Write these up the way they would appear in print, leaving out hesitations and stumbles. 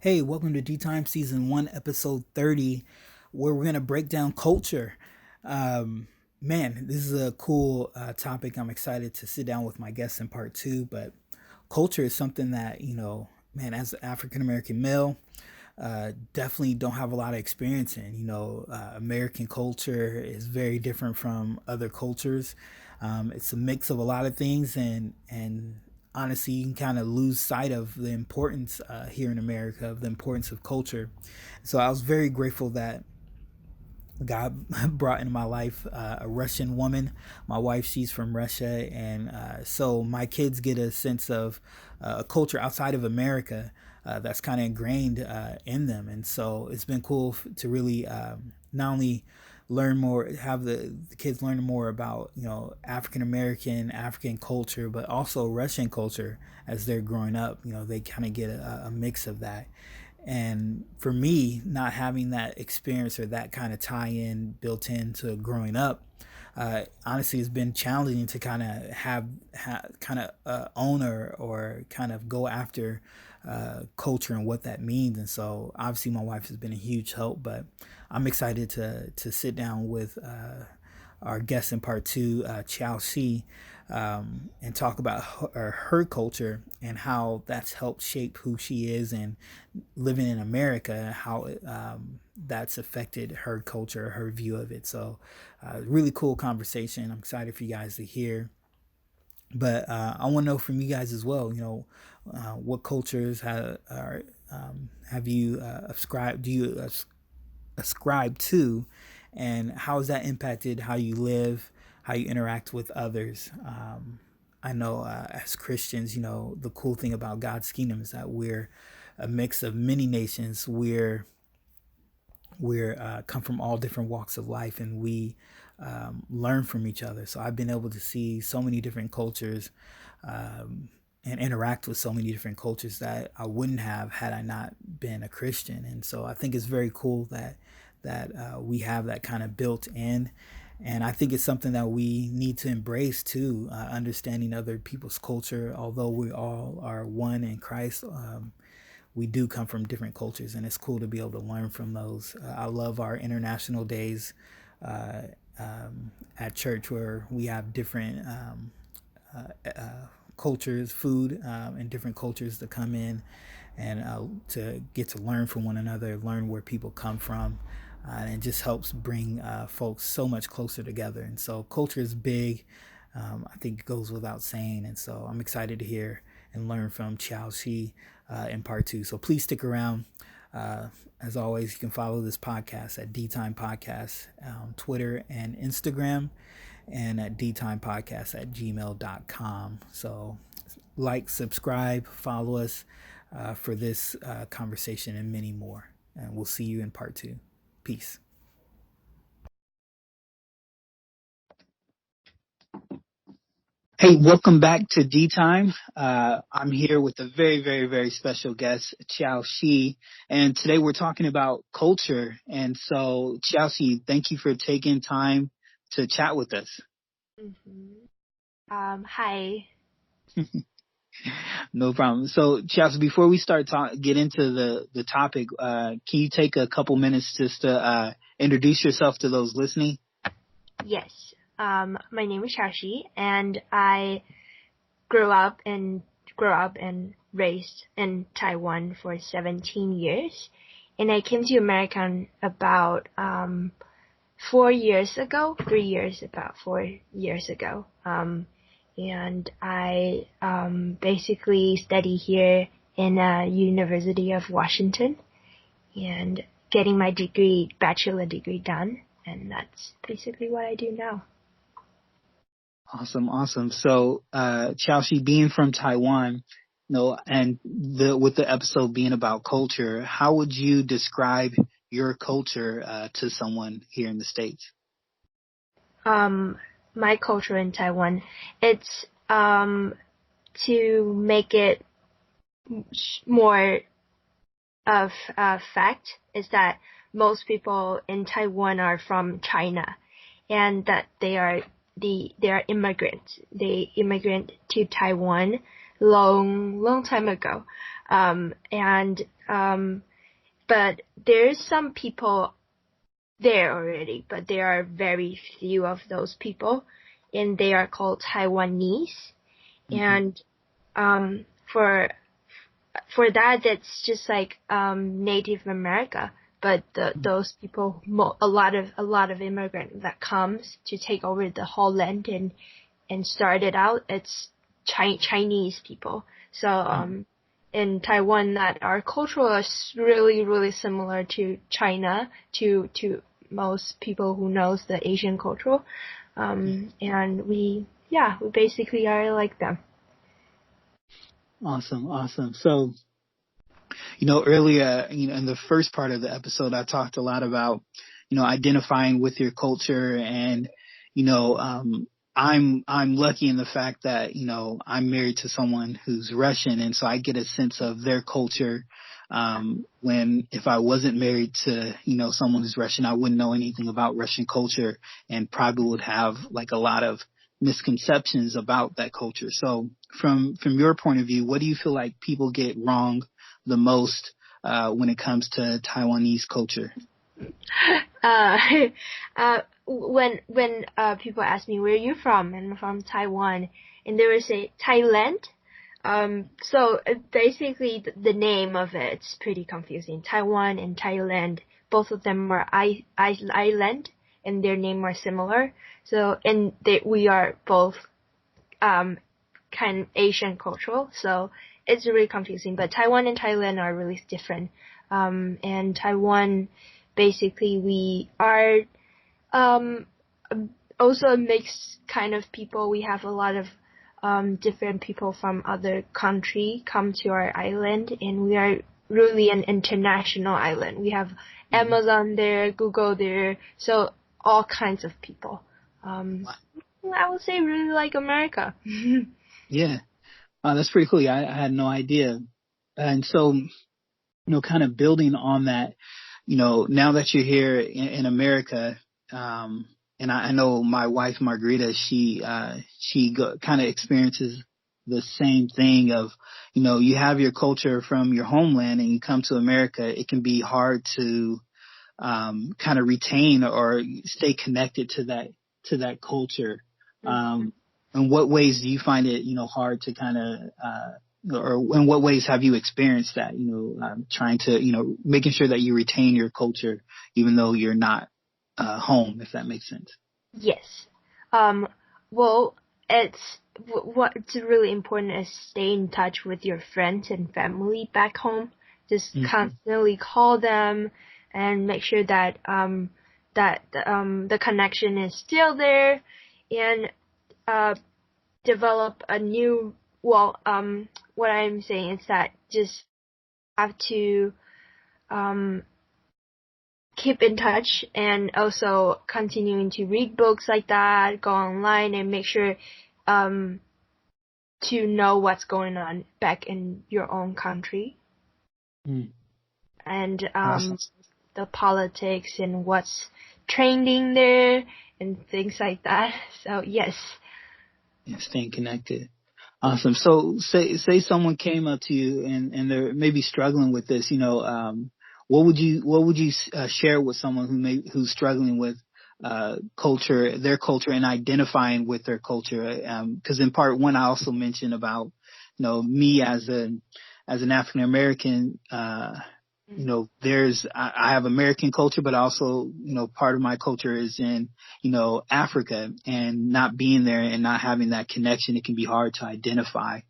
Hey, welcome to D Time Season 1, Episode 30, where we're going to break down culture. Um, Man, this is a cool topic. I'm excited to sit down with my guests in part two, but culture is something that, man, as an African American male, definitely don't have a lot of experience in. American culture is very different from other cultures. It's a mix of a lot of things, and honestly, you can kind of lose sight of the importance here in America of the importance of culture. So I was very grateful that God brought into my life a Russian woman. My wife, she's from Russia, and so my kids get a sense of a culture outside of America that's kind of ingrained in them. And so it's been cool to really not only learn more, have the kids learn more about African American, African culture, but also Russian culture as they're growing up. They kind of get a mix of that. And for me, not having that experience or that kind of tie in built into growing up, honestly, it's been challenging to kind of kind of own or kind of go after culture and what that means. And so, obviously, my wife has been a huge help, but I'm excited to sit down with our guest in part two, Chao Shi, and talk about her culture and how that's helped shape who she is and living in America, how that's affected her culture, her view of it. So, really cool conversation. I'm excited for you guys to hear. But I want to know from you guys as well. What cultures have you ascribed? Do you ascribe to, and how has that impacted how you live, how you interact with others? I know as Christians, the cool thing about God's kingdom is that we're a mix of many nations. We're come from all different walks of life, and we learn from each other. So I've been able to see so many different cultures and interact with so many different cultures that I wouldn't have had I not been a Christian. And so I think it's very cool that we have that kind of built in. And I think it's something that we need to embrace too, understanding other people's culture. Although we all are one in Christ, we do come from different cultures, and it's cool to be able to learn from those. I love our international days uh, at church where we have different cultures, food, and different cultures to come in and to get to learn from one another, learn where people come from. And it just helps bring folks so much closer together. And so culture is big. I think it goes without saying. And so I'm excited to hear and learn from Chao Shi in part two. So please stick around. As always, you can follow this podcast at D Time Podcast on Twitter and Instagram, and at dtimepodcast at gmail.com. So like, subscribe, follow us for this conversation and many more. And we'll see you in part two. Peace. Hey, welcome back to D Time. I'm here with a very, very, very special guest, Chao Shi, and today we're talking about culture. And so, Chao Shi, thank you for taking time to chat with us. Hi. No problem. So, Chao, before we start get into the topic, can you take a couple minutes just to introduce yourself to those listening? Yes. My name is Shashi, and I grew up and raised in Taiwan for 17 years, and I came to America about 4 years ago, 3 years, about 4 years ago. And I basically study here in University of Washington and getting my bachelor degree done, and that's basically what I do now. Awesome, awesome. So, Chelsea, being from Taiwan, and with the episode being about culture, how would you describe your culture to someone here in the States? My culture in Taiwan, it's to make it more of a fact is that most people in Taiwan are from China, and that they are immigrants. They immigrant to Taiwan long time ago. And but there's some people there already, but there are very few of those people, and they are called Taiwanese. Mm-hmm. And for that, that's just like Native America. But those people, a lot of immigrant that comes to take over the whole land and start it out, it's Chinese people. So in Taiwan, that our culture is really really similar to China, to most people who knows the Asian culture, and we basically are like them. Awesome, awesome. So, earlier, in the first part of the episode, I talked a lot about, identifying with your culture and, you know, um, I'm lucky in the fact that, I'm married to someone who's Russian. And so I get a sense of their culture. When if I wasn't married to, someone who's Russian, I wouldn't know anything about Russian culture and probably would have like a lot of misconceptions about that culture. So from your point of view, what do you feel like people get wrong the most when it comes to Taiwanese culture? Uh, when people ask me where you from, and I'm from Taiwan, and they will say Thailand. So basically the name of it's pretty confusing. Taiwan and Thailand, both of them are island, and their name are similar. So and we are both kind of Asian cultural. So it's really confusing. But Taiwan and Thailand are really different. And Taiwan, basically, we are um, also a mixed kind of people. We have a lot of different people from other country come to our island, and we are really an international island. We have Mm-hmm. Amazon there, Google there, so all kinds of people. I would say really like America. Yeah, that's pretty cool. I had no idea. And so, kind of building on that, now that you're here in America, and I know my wife Margarita, she kind of experiences the same thing of, you have your culture from your homeland and you come to America, it can be hard to kind of retain or stay connected to that culture. Um, in what ways do you find it, hard to kind of, or in what ways have you experienced that, trying to, making sure that you retain your culture, even though you're not, home, if that makes sense? Yes. Um, well, it's what's really important is stay in touch with your friends and family back home. Just Mm-hmm. constantly call them and make sure that the connection is still there, and uh develop a new. Well, what I'm saying is that just have to um keep in touch, and also continuing to read books like that, go online and make sure um, to know what's going on back in your own country, Mm. and Awesome. the politics and what's trending there and things like that. So yes. Yeah, staying connected. Awesome. So say someone came up to you and they're maybe struggling with this, what would you share with someone who's struggling with their culture and identifying with their culture? Because in part one, I also mentioned about, me as an African American, I have American culture, but also, part of my culture is in, Africa, and not being there and not having that connection, it can be hard to identify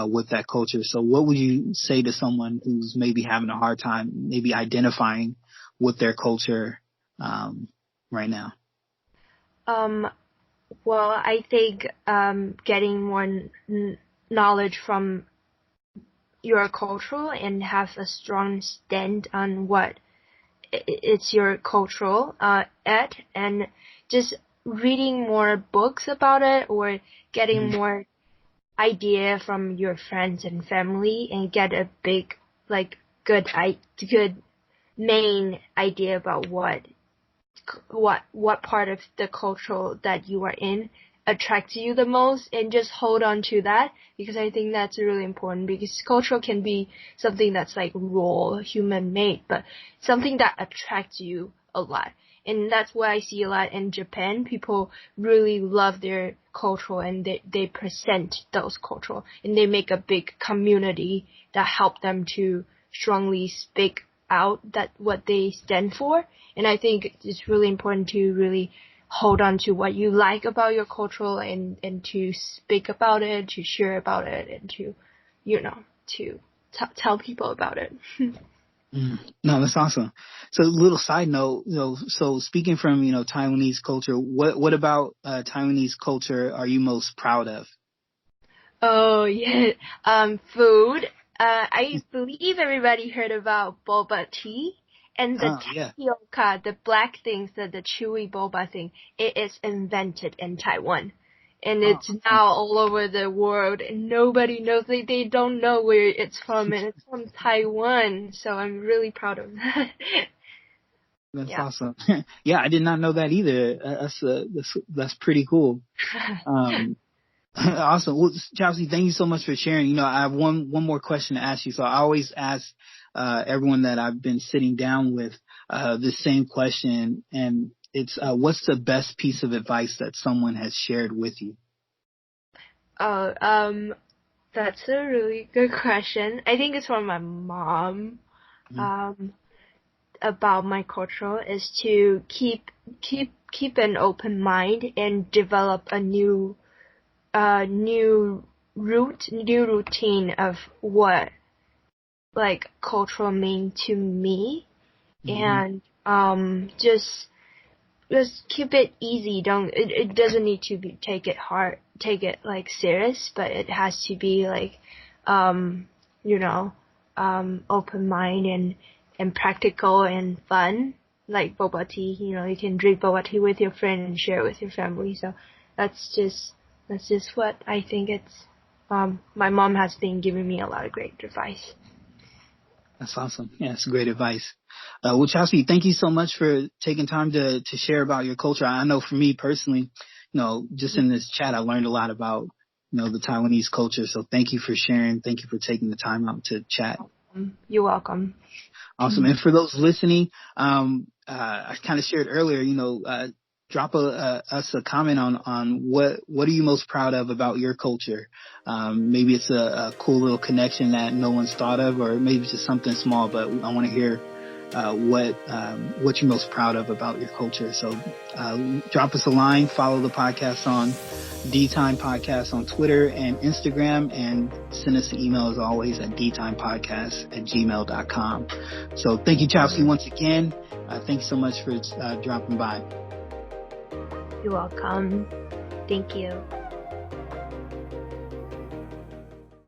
with that culture. So what would you say to someone who's maybe having a hard time, maybe identifying with their culture, right now? Um, well, I think getting more knowledge from your culture and have a strong stand on what it's your cultural at, and just reading more books about it, or getting Mm-hmm. more idea from your friends and family, and get a big like good main idea about what part of the culture that you are in attracts you the most, and just hold on to that, because I think that's really important, because culture can be something that's like raw, human made, but something that attracts you a lot. And that's what I see a lot in Japan. People really love their culture, and they present those culture, and they make a big community that help them to strongly speak out that what they stand for. And I think it's really important to really hold on to what you like about your culture, and to speak about it, to share about it, and to, to tell people about it. No, that's awesome. So, little side note, so speaking from, Taiwanese culture, what about Taiwanese culture are you most proud of? Oh, yeah. Food. I believe everybody heard about boba tea. And the Oh, yeah. tapioca, the black things, the chewy boba thing, it is invented in Taiwan. And Oh, it's now all over the world, and nobody knows. They don't know where it's from, and it's from Taiwan. So I'm really proud of that. that's Yeah. awesome. Yeah, I did not know that either. That's pretty cool. Awesome. Well, Chelsea, thank you so much for sharing. I have one more question to ask you. So I always ask everyone that I've been sitting down with the same question, and it's what's the best piece of advice that someone has shared with you? Oh, that's a really good question. I think it's from my mom. Mm-hmm. About my culture is to keep an open mind and develop a new new routine of what like culture mean to me, and just keep it easy. It doesn't need to be take it like serious, but it has to be like open mind and practical and fun, like boba tea. You can drink boba tea with your friend and share with your family. So that's just what I think it's. My mom has been giving me a lot of great advice. That's awesome. Yeah, that's great advice. Well, Chelsea, thank you so much for taking time to share about your culture. I know for me personally, just in this chat, I learned a lot about, the Taiwanese culture. So thank you for sharing. Thank you for taking the time out to chat. You're welcome. Awesome. And for those listening, I kind of shared earlier, drop us a comment on what are you most proud of about your culture. Maybe it's a cool little connection that no one's thought of, or maybe it's just something small, but I want to hear what you're most proud of about your culture. So drop us a line, follow the podcast on D-Time Podcast on Twitter and Instagram, and send us an email as always at dtimepodcast@gmail.com. So thank you, Chelsea, once again. Thanks so much for dropping by. You're welcome. Thank you.